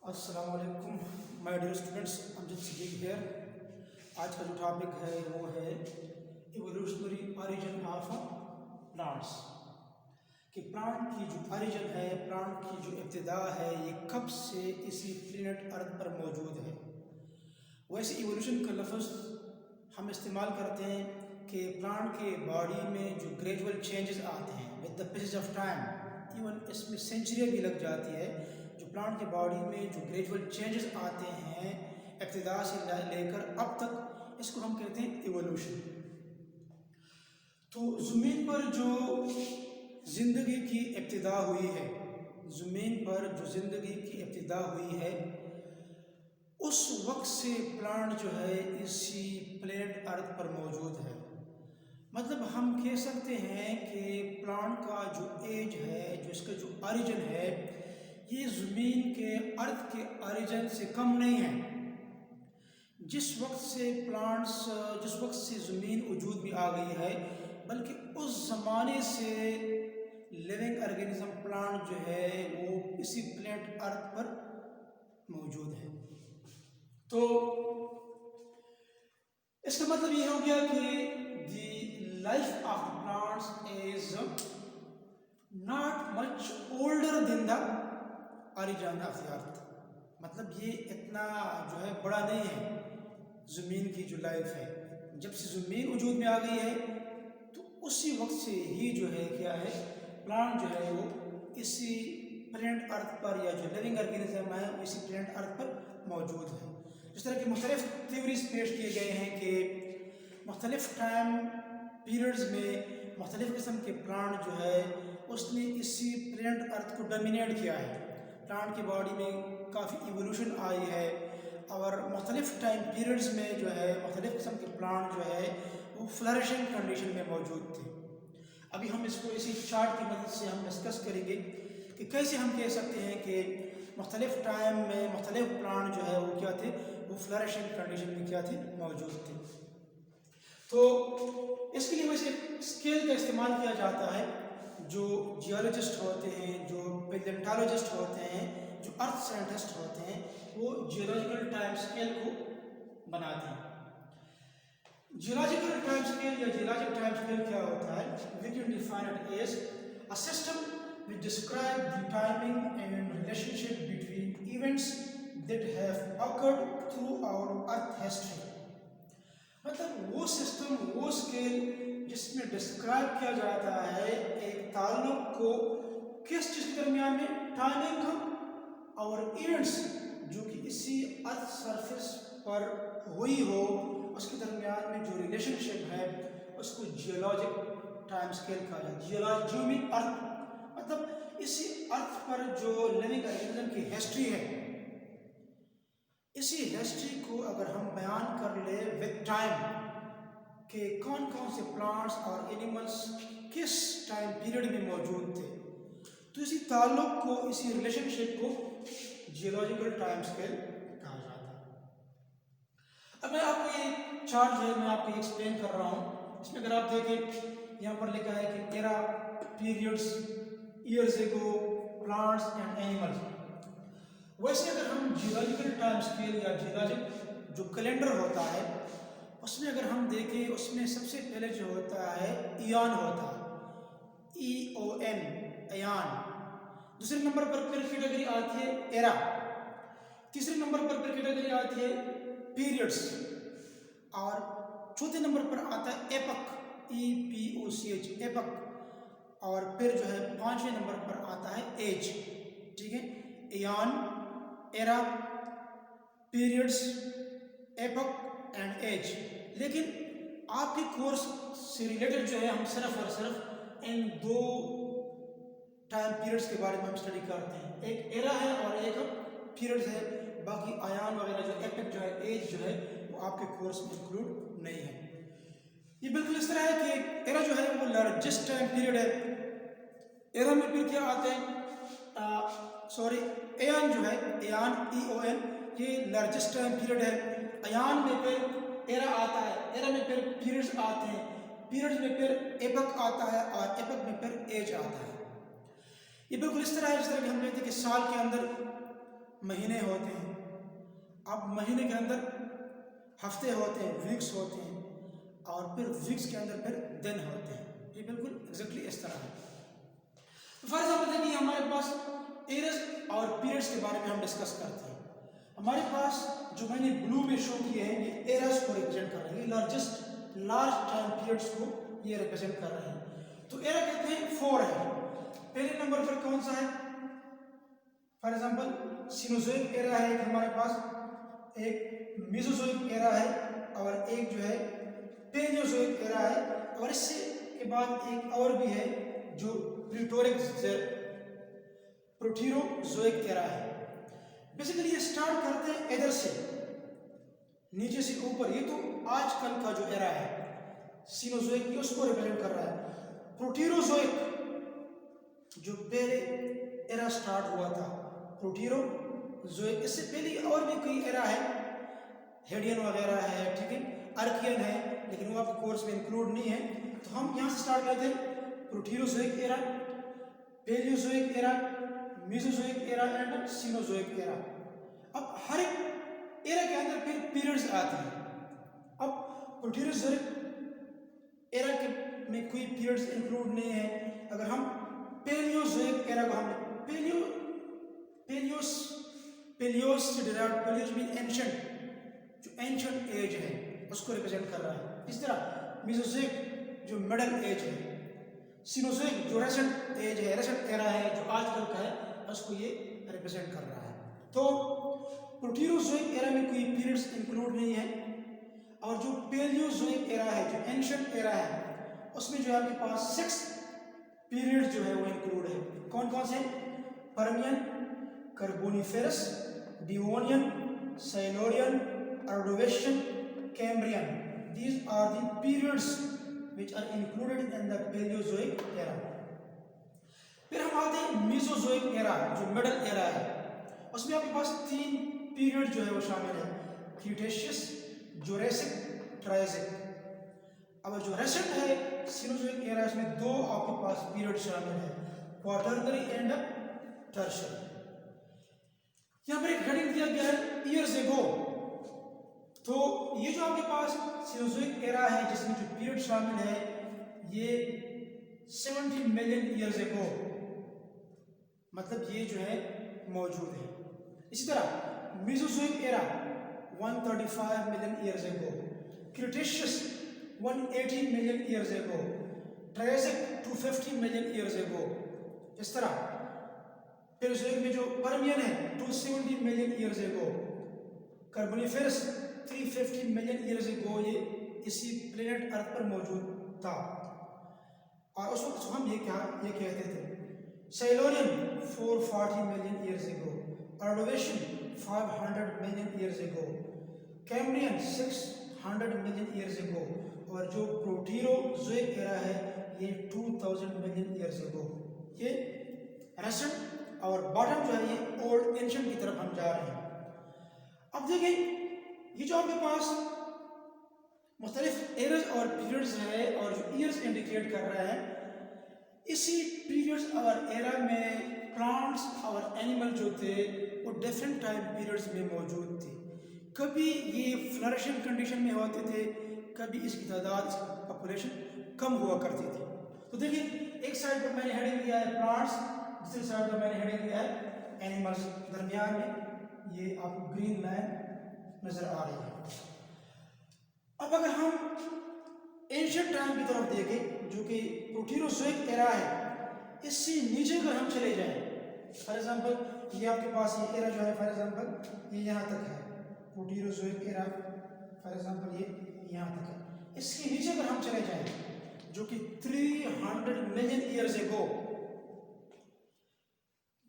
अस्सलाम वालेकुम my dear students, Amjad Siddiq here. आज का जो टॉपिक है वो है इवोल्यूशनरी ऑरिजिन ऑफ प्लांट्स। कि प्लांट की जो ऑरिजिन है, प्लांट की जो इब्तिदा है, ये कब से इसी प्लेनेट अर्थ पर मौजूद है। वैसे इवोल्यूशन का लफ्ज़ हम इस्तेमाल करते हैं कि प्लांट के बॉडी में जो ग्रेजुअल चेंजेस आते हैं with the passage of time, even इसमें सेंचुरी भी लग जाती है। जो प्लांट के बॉडी में जो ग्रेजुअल चेंजेस आते हैं इब्तिदा से लेकर अब तक, इसको हम कहते हैं इवोल्यूशन। तो ज़मीन पर जो ज़िंदगी की इब्तिदा हुई है, ज़मीन पर जो ज़िंदगी की इब्तिदा हुई है, उस वक्त से प्लांट जो है इसी प्लेनेट अर्थ पर मौजूद है। मतलब हम कह सकते हैं कि प्लांट का जो एज है, जो इसका जो ओरिजिन है, ये ज़मीन के अर्थ के ओरिजिन से कम नहीं है। जिस वक्त से ज़मीन वजूद में आ गई है, बल्कि उस ज़माने से लिविंग ऑर्गेनिज्म प्लांट जो है वो इसी प्लेनेट अर्थ पर मौजूद है। तो इसका मतलब ये हो गया कि the life of the plants is not much older than the origin of the earth. मतलब ये इतना जो है बड़ा नहीं है। ज़मीन की जो लाइफ है, जब से ज़मीन वजूद में आ गई है तो उसी वक्त से ही जो है क्या है, प्लांट जो है वो इसी प्लेनेट अर्थ पर, या जो लिविंग ऑर्गेनिज्म है वो इसी प्लेनेट अर्थ पर मौजूद है। जिस तरह की मुख्तलिफ थ्योरीज पेश किए गए हैं कि मुख्तलिफ टाइम पीरियड्स में मुख्तलिफ किस्म के प्लांट जो है उसने इसी प्लेनेट अर्थ को डोमिनेट किया है। प्लांट की बॉडी में काफ़ी इवोल्यूशन आई है और मुख्तलिफ टाइम पीरियड्स में जो है मुख्तलिफ किस्म के प्लांट जो है वो फ्लरिशिंग कंडीशन में मौजूद थे। अभी हम इसको इसी चार्ट की मदद से हम डिस्कस करेंगे कि कैसे हम कह सकते हैं कि मुख्तलिफ टाइम में मुख्तलिफ प्लांट जो है वो क्या थे, वो फ्लरिशिंग कंडीशन में क्या थे, मौजूद थे। तो इसके लिए वैसे स्केल का इस्तेमाल किया जाता है। जो जियोलॉजिस्ट होते हैं, जो पैलेंटोलॉजिस्ट होते हैं, जो अर्थ साइंटिस्ट होते हैं, वो जियोलॉजिकल टाइम स्केल को बनाते हैं। जियोलॉजिकल टाइम स्केल या जियोलॉजिक टाइम स्केल क्या होता है? We can define it as a system which describe the timing and relationship between events that have occurred throughout Earth history। मतलब वो सिस्टम, वो स्केल जिसमें डिस्क्राइब किया जाता है एक ताल्लुक को किस चीज़ के दरमियान में, टाइमिंग का और इवेंट्स जो कि इसी अर्थ सरफेस पर हुई हो उसके दरमियान में जो रिलेशनशिप है उसको जियोलॉजिक टाइम स्केल कहा जाता है। जियोलॉजिक अर्थ मतलब इसी अर्थ पर जो लिविंग ऑर्गेनिज्म की हिस्ट्री है, इसी हिस्ट्री को अगर हम बयान कर ले विद टाइम कि कौन कौन से प्लांट्स और एनिमल्स किस टाइम पीरियड में मौजूद थे, तो इसी ताल्लुक को, इसी रिलेशनशिप को जियोलॉजिकल टाइम स्केल कहा जाता है। अब मैं आपको ये चार्ट जो है मैं आपको एक्सप्लेन कर रहा हूँ। इसमें अगर आप देखें, यहाँ पर लिखा है कि era, periods, years ago, plants and animals. वैसे अगर हम जियोलॉजिकल टाइम स्केल या जियोलॉजिक जो कैलेंडर होता है उसमें अगर हम देखें, उसमें सबसे पहले जो होता है ईयान होता है, EON, एयान। दूसरे नंबर पर फिर कैटेगरी आती है एरा। तीसरे नंबर पर फिर कैटेगरी आती है पीरियड्स और चौथे नंबर पर आता है एपक, EPOCH, एपक। और फिर जो है पांचवें नंबर पर आता है एज। ठीक है, eon, era, periods, epoch and age. लेकिन आपके कोर्स से रिलेटेड जो है हम सिर्फ और सिर्फ इन दो टाइम पीरियड्स के बारे में हम स्टडी करते हैं, एक एरा है और एक पीरियड्स है। बाकी आयान वगैरह जो एपक जो है, एज जो है, वो आपके कोर्स में इंक्लूड नहीं है। ये बिल्कुल इस तरह है कि एरा जो है वो लार्जेस्ट टाइम पीरियड है। एरा में फिर क्या आते हैं, एयान जो है, एयान, EON, ये लार्जेस्ट टाइम पीरियड है। अयान में फिर एरा आता है, एरा में फिर पीरियड्स आते हैं, पीरियड्स में फिर एपक आता है और एपक में फिर एज आता है। ये बिल्कुल इस तरह है जिस तरह कि हम कहते हैं कि साल के अंदर महीने होते हैं। अब महीने के अंदर हफ्ते होते हैं, वीक्स होते हैं, और फिर वीक्स के अंदर फिर दिन होते हैं। ये बिल्कुल एग्जैक्टली इस तरह है। फॉर एग्जाम्पल देखिए, हमारे पास एरर्स और पीरियड्स के बारे में हम डिस्कस करते हैं। हमारे पास जो मैंने ब्लू में शो किए हैं ये एरर्स को रिप्रेजेंट कर रहे हैं, लार्ज टाइम पीरियड्स को ये रिप्रेजेंट कर रहे हैं। तो एरर कहते हैं 4 है। पहले नंबर पर कौन सा है? फॉर एग्जाम्पल सिनोजोइक एरा है एक हमारे पास, एक मेसोजोइक एरा है, और एक जो है पेलियोजोइक एरा है, और इससे के बाद एक और भी है जो प्रोटीरोजोइक एरा है। बेसिकली ये स्टार्ट करते हैं इधर से नीचे से ऊपर। ये तो आजकल का जो एरा है सिनोजोइक, ये उसको रिप्रेजेंट कर रहा है। प्रोटीरोजोइक जो पहले एरा स्टार्ट हुआ था, प्रोटीरोजोइक, इससे पहले और भी कई एरा है, हेडियन वगैरह है, ठीक है, आर्कियन है, लेकिन वो आपके कोर्स में इंक्लूड नहीं है। तो हम यहाँ से स्टार्ट करते हैं Proterozoic era, Paleozoic era, Mesozoic era and Cenozoic era. अब हर एक एरा के अंदर फिर पीरियड्स आते हैं। अब प्रोटीरोजोइक एरा के में कोई पीरियड्स इंक्लूड नहीं है। अगर हम पेलियोजोइक एरा को हमने पेलियोस से डिराइव्ड, पेलियोस मीन एंशिएंट, जो एंशिएंट एज है उसको रिप्रेजेंट कर रहा है। इस तरह मेसोजोइक जो मिडल एज है, सिनोजोइक जो रेसेंट एज है, रेसेंट एरा है जो आजकल का है, उसको ये रिप्रेजेंट कर रहा है। तो प्रोटीरोजोइक एरा में कोई पीरियड्स इंक्लूड नहीं है, और जो पेलियोजोइक एरा है, जो एंशिएंट एरा है, उसमें जो है आपके पास 6 पीरियड जो है वो इंक्लूड है। कौन कौन से? Permian, Carboniferous, Devonian, Silurian, Ordovician, Cambrian. These are the periods which are included in the Paleozoic era. फिर हम आते हैं मेसोजोइक एरा, जो मिडल एरा है। उसमें आपके पास 3 पीरियड जो है वो शामिल है, क्रीटेशियस, जुरेसिक, ट्रायसिक। अब जो रेसेंट है सिनोजोइक एरा, इसमें 2 आपके पास पीरियड शामिल है, क्वाटरनरी एंड टर्शियरी। यहाँ पर एक हेडिंग दिया गया है ईयर्स एगो। तो ये जो आपके पास सिनोजोइक एरा है जिसमें जो पीरियड शामिल है ये 70 मिलियन ईयर्स एगो, मतलब ये जो है मौजूद है। इसी तरह मेसोजोइक एरा 135 मिलियन ईयर्स एगो, क्रीटेशियस 180 मिलियन ईयर्स एगो, ट्रायसिक 250 मिलियन ईयर्स एगो। इस तरह पेलियोजोइक में जो पर्मियन है 270 मिलियन ईयर्स एगो, कार्बोनिफेरस 350 मिलियन ईयर्स एगो ये इसी प्लेनेट अर्थ पर मौजूद था। और उस वक्त हम ये कहते थे। साइलोरियन 440 million years ago, Ordovician 500 million years ago, Cambrian 600 million years ago, और जो प्रोटीरोजोइक एरा है ये 2000 मिलियन ईयर्स एगो। ये रेसेंट और बॉटम जो है ये ओल्ड एंशिएंट की तरफ हम जा रहे हैं। अब देखें ये जो आपके पास मुख्तलिफ एराज और पीरियड्स है और जो ईयर्स इंडिकेट कर रहा है, इसी पीरियड्स और एरा में प्लांट्स और एनिमल जो थे वो डिफरेंट टाइम पीरियड्स में मौजूद थे। कभी ये फ्लरिशिंग कंडीशन में होते थे, कभी इसकी तादाद, इसकी पॉपुलेशन कम हुआ करती थी। तो देखिए एक साइड पर मैंने हेडिंग दिया है प्लांट्स, दूसरी साइड पर मैंने हेडिंग दिया है एनिमल्स। दरमियान में ये आपको ग्रीन लाइन नजर आ रही है। अब अगर हम एंशिएंट टाइम की तरफ देखें जो कि प्रोटीरोजोइक एरा है, इससे नीचे अगर हम चले जाएं, फॉर एग्जांपल ये आपके पास ये एरा जो है, फॉर एग्जांपल ये यहाँ तक है प्रोटीरोजोइक एरा, फॉर एग्जांपल ये यहाँ तक है। इसके नीचे अगर हम चले जाएं जो कि 300 मिलियन ईयर्स एगो,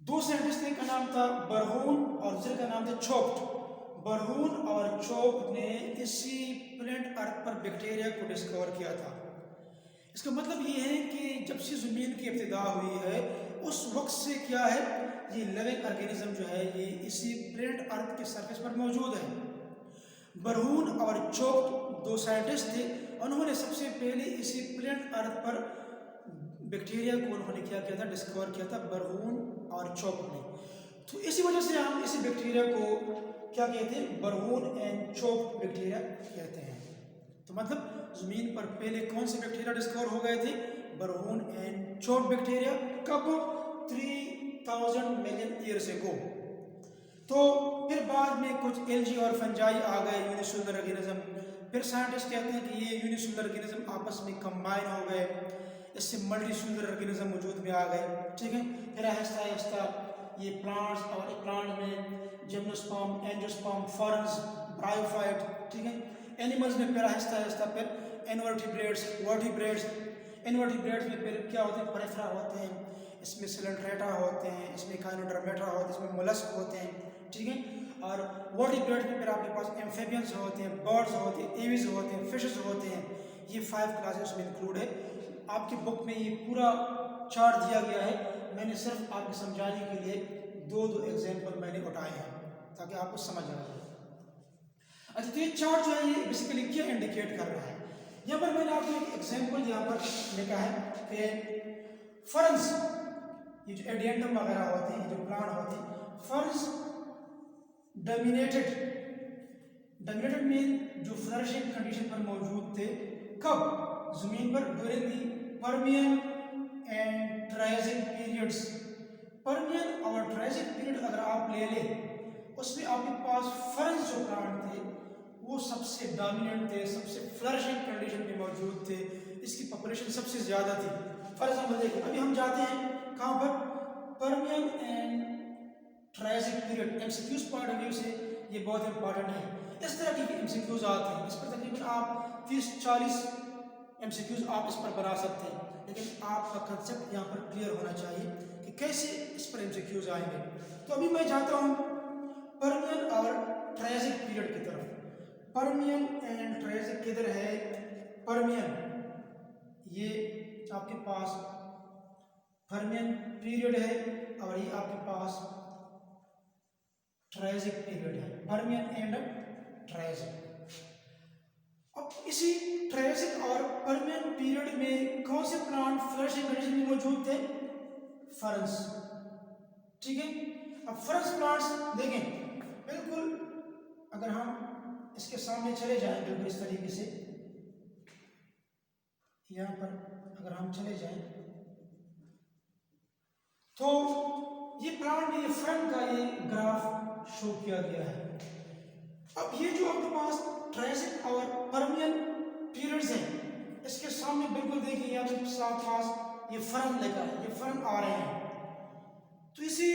2 साइंटिस्ट थे, का नाम था बरहून और दूसरे का नाम था चोप्ट। बरहून और चोप्ट ने इसी प्लेनेट अर्थ पर बैक्टीरिया को डिस्कवर किया था। इसका मतलब ये है कि जब से ज़मीन की इब्तिदा हुई है उस वक्त से क्या है, ये लिविंग ऑर्गेनिज्म जो है ये इसी प्लेनेट अर्थ के सरफेस पर मौजूद है। बरहून और चोप्ट 2 साइंटिस्ट थे, उन्होंने सबसे पहले इसी प्लेनेट अर्थ पर बैक्टीरिया को उन्होंने क्या किया था, डिस्कवर किया था, बरहून और चोप्ट ने। तो इसी वजह से हम इसी बैक्टीरिया बैक्टीरिया को क्या कहते हैं? बरहून एंड चोक बैक्टीरिया कहते हैं। तो मतलब जमीन पर पहले कौन से बैक्टीरिया डिस्कवर हो गए थे? बरहून एंड चोक बैक्टीरिया। कब? 3000 मिलियन ईयर्स एगो। तो फिर बाद में कुछ एल्गी और फंजाई आ गए, यूनिसेलुलर ऑर्गेनिज्म। फिर साइंटिस्ट कहते हैं कि ये यूनिसेलुलर ऑर्गेनिज्म आपस में कंबाइन हो गए, इससे मल्टीसेलुलर ऑर्गेनिज्म वजूद में आ गए, ठीक है। फिर आहिस्ता आहिस्ता ये प्लांट्स, और प्लांट में जिम्नोस्पर्म, एंजियोस्पर्म, फर्न्स, ब्रायोफाइट, ठीक है। एनिमल्स में फिर आहिस्ता आहिस्ता फिर इनवर्टिब्रेट्स, वर्टिब्रेट्स। इनवर्टिब्रेट्स में फिर क्या होते हैं? पेरिफेरा होते हैं, इसमें सिलेंट्रेटा होते हैं, इसमें काइनोडर्मेटा होते हैं, इसमें मोलस्क होते हैं, ठीक है। और वर्टिब्रेट्स में फिर आपके पास एम्फेबियंस होते हैं, बर्ड्स होते हैं, एविज होते हैं, फिशेस होते हैं। ये 5 क्लासेस में इंक्लूड है। आपकी बुक में ये पूरा चार्ट दिया गया है, मैंने सिर्फ आपको समझाने के लिए दो एग्जाम्पल मैंने उठाए हैं ताकि आपको समझ आ जाए। अच्छा, तो ये चार्ट जो है ये बेसिकली क्या इंडिकेट कर रहा है? यहाँ पर मैंने आपको एक एग्जाम्पल यहाँ पर लिखा है कि फर्न्स, ये जो एडियंटम वगैरह होते हैं, जो प्लांट होते हैं, फर्न्स डोमिनेटेड मीन जो फ्लरिशिंग कंडीशन पर मौजूद थे। कब? जमीन पर during the Permian and Triassic periods. Permian और ट्रायसिक पीरियड अगर आप ले लें, उसमें आपके पास फर्न्स जो प्लांट थे वो सबसे डोमिनेंट थे, सबसे फ्लरिशिंग कंडीशन में मौजूद थे, इसकी पॉपुलेशन सबसे ज़्यादा थी। फॉर एग्जाम्पल देखिए, अभी हम जाते हैं कहाँ पर? Permian and Triassic period. MCQs point of view से ये बहुत इंपॉर्टेंट है। इस तरह के एमसीक्यूज आते हैं, इस पर तकरीबन आप 30-40 एमसीक्यूज आप इस पर बना सकते हैं, लेकिन आपका कंसेप्ट यहाँ पर क्लियर होना चाहिए कि कैसे इस पर एमसीक्यूज आएंगे। तो अभी मैं जाता हूँ पर्मियन और ट्रायसिक पीरियड की तरफ। पर्मियन एंड ट्रायसिक किधर है? पर्मियन, ये आपके पास पर्मियन पीरियड है और ये आपके पास ट्रायसिक पीरियड है। Permian and Triassic. अब इसी ट्रायसिक और पर्मियन पीरियड में कौन से प्लांट फ्लरिशिंग कंडीशन में मौजूद थे? फर्न्स, ठीक है। अब फर्न्स प्लांट्स देखें, बिल्कुल अगर हम इसके सामने चले जाएं, बिल्कुल इस तरीके से यहाँ पर अगर हम चले जाएं तो ये प्लांट में ये फ्रंट का ये ग्राफ शो किया गया है। अब ये जो आपके पास ट्रायसिक और पर्मियन पीरियड्स हैं, इसके सामने बिल्कुल देखिए यहाँ पे साफ पास ये फर्न लिखा है, ये फर्न आ रहे हैं। तो इसी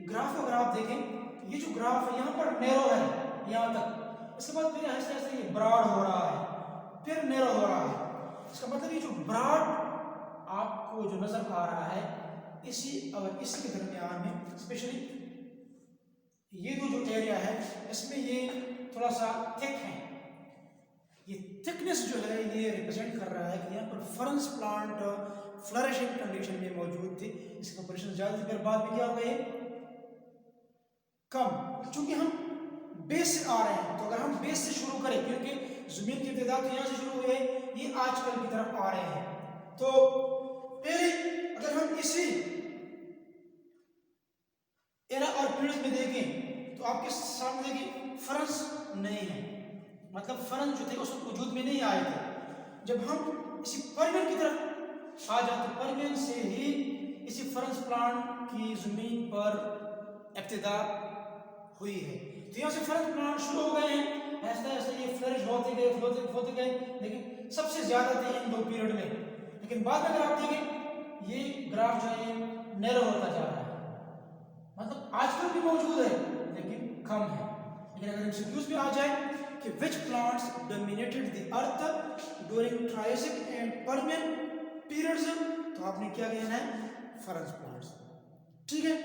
ग्राफ अगर आप देखें, ये जो ग्राफ है यहाँ पर नैरो है यहाँ तक, इसके बाद फिर ऐसे ऐसे ये ब्रॉड हो रहा है, फिर नैरो हो रहा है। इसका मतलब ये जो ब्रॉड आपको जो नजर आ रहा है, इसी और इसी के दरमियान में स्पेशली ये जो एरिया है इसमें ये थोड़ा सा थिक है। ये थिकनेस जो है ये रिप्रेजेंट कर रहा है कि यहाँ पर फर्न्स प्लांट फ्लरिशिंग कंडीशन में मौजूद थे, इसकी पॉपुलेशन ज़्यादा थी। फिर बाद में क्या हो गए? कम। चूंकि हम बेस से आ रहे हैं, तो अगर हम बेस से शुरू करें, क्योंकि जमीन की इब्तिदा तो यहाँ से शुरू हुई है, ये आजकल की तरफ आ रहे हैं, तो पहले अगर हम इसी एरा और पीरियड में देखें तो आपके सामने देखिए फर्न्स नहीं है, मतलब फर्न्स जो थे उस वजूद में नहीं आए थे। जब हम इसी पर्मियन की तरफ आ जाते, पर्मियन से ही इसी फर्न्स प्लांट की जमीन पर इब्तिदा हुई है। तो यहाँ से फर्न्स प्लांट शुरू हो गए हैं, ऐसा ऐसा ये फ्लरिश होते गए, लेकिन सबसे ज्यादा थे इन दो पीरियड में। लेकिन बाद में अगर आप देखें ये ग्राफ जो है नैरो होता जा रहा है, मतलब आजकल भी मौजूद है लेकिन कम है। लेकिन अगर एमसीक्यूज में आ जाए कि which plants dominated the earth during Triassic and Permian periods, तो आपने क्या कहना है? फर्न्स प्लांट्स, ठीक है।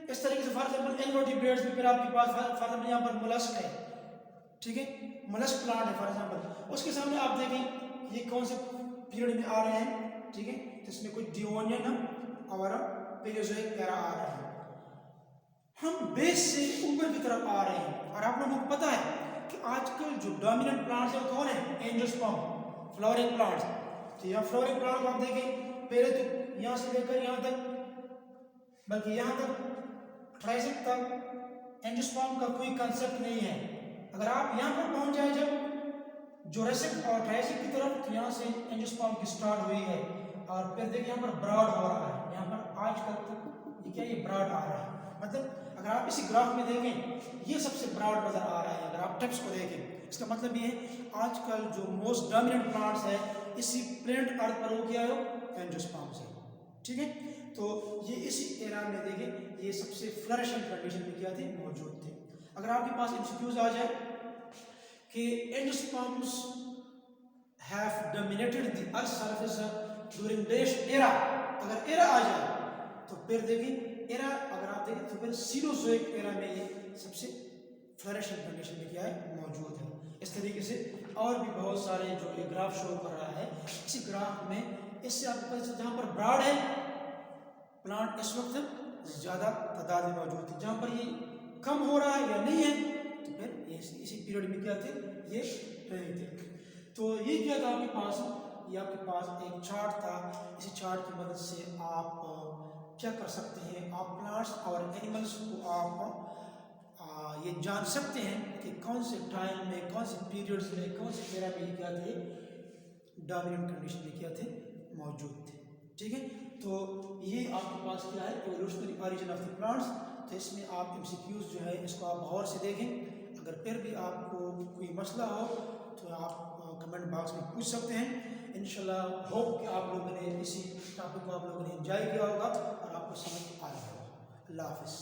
इस तरीके से फॉर एग्जांपल इनवर्टिब्रेट्स में फिर आपके पास फॉर एग्जांपल यहाँ पर मोलस्क है, ठीक है, मोलस्क प्लांट है फॉर एग्जांपल। उसके सामने आप देखें ये कौन से पीरियड में आ रहे हैं, ठीक है, जिसमें कुछ डिओनियन और पेलेज़ोइक एरा आ रहा है। हम बेस से ऊपर की तरफ आ रहे हैं, और आप लोगों को पता है कि आजकल जो डोमिनेंट प्लांट्स हैं वो कौन है? Angiosperm, flowering plants. तो यहाँ फ्लावरिंग प्लांट आप देखें, पहले तो यहाँ से लेकर यहाँ तक, बल्कि यहाँ तक ट्रायसिक तक एंजियोस्पर्म का कोई कंसेप्ट नहीं है। अगर आप यहाँ पर पहुंच जाए जब जोरासिक और ट्रायसिक की तरफ, तो यहाँ से एंजियोस्पर्म की स्टार्ट हुई है और फिर देखिए यहाँ पर ब्रॉड हो रहा है। यहाँ पर आजकल तक ये क्या, ये ब्रॉड आ रहा है। मतलब अगर आप इसी ग्राफ में देखें, ये सबसे ब्रॉड नजर आ रहा है। अगर आप टिप्स को देखें, इसका मतलब ये है आजकल जो मोस्ट डोमिनेंट प्लांट्स है इसी प्लेनेट अर्थ पर हो गया है एंजियोस्पर्म से। ठीक है, तो ये इसी एरा में देखें ये सबसे फ्लरिशिंग कंडीशन में क्या थे, मौजूद थे। अगर आपके पास एमसीक्यूज आ जाए कि angiosperms have dominated the earth surface during this era, अगर एरा आ जाए तो फिर देखिए एरा, अगर आप देखें तो फिर सीरोजोइक एरा में ये सबसे फ्लरिशिंग कंडीशन में क्या है, मौजूद है। इस तरीके से और भी बहुत सारे जो ये ग्राफ शो कर रहा है, इसी ग्राफ में इससे आपको पता चलता है जहाँ पर ब्रॉड है प्लांट इस वक्त ज़्यादा तादाद में मौजूद है, जहाँ पर ये कम हो रहा है या नहीं है तो फिर इसी पीरियड में क्या थे, ये नहीं थे। तो ये क्या था आपके पास, ये आपके पास एक चार्ट था। इसी चार्ट की मदद से आप क्या कर सकते हैं, आप प्लांट्स और एनिमल्स को आप ये जान सकते हैं कि कौन से टाइम में, कौन से पीरियड्स में, कौन से एरा में क्या थे, डोमिनेंट कंडीशन में क्या थे, मौजूद थे। ठीक है, तो ये आपके पास क्या है, evolutionary origin of the plants. तो इसमें आप एमसीक्यूज जो है इसको आप गौर से देखें। अगर फिर भी आपको कोई मसला हो तो आप कमेंट बॉक्स में पूछ सकते हैं। इंशाल्लाह होप कि आप लोगों ने इसी टॉपिक को आप लोगों ने एंजॉय किया होगा और आपको समझ आया होगा। अल्लाह हाफिज़।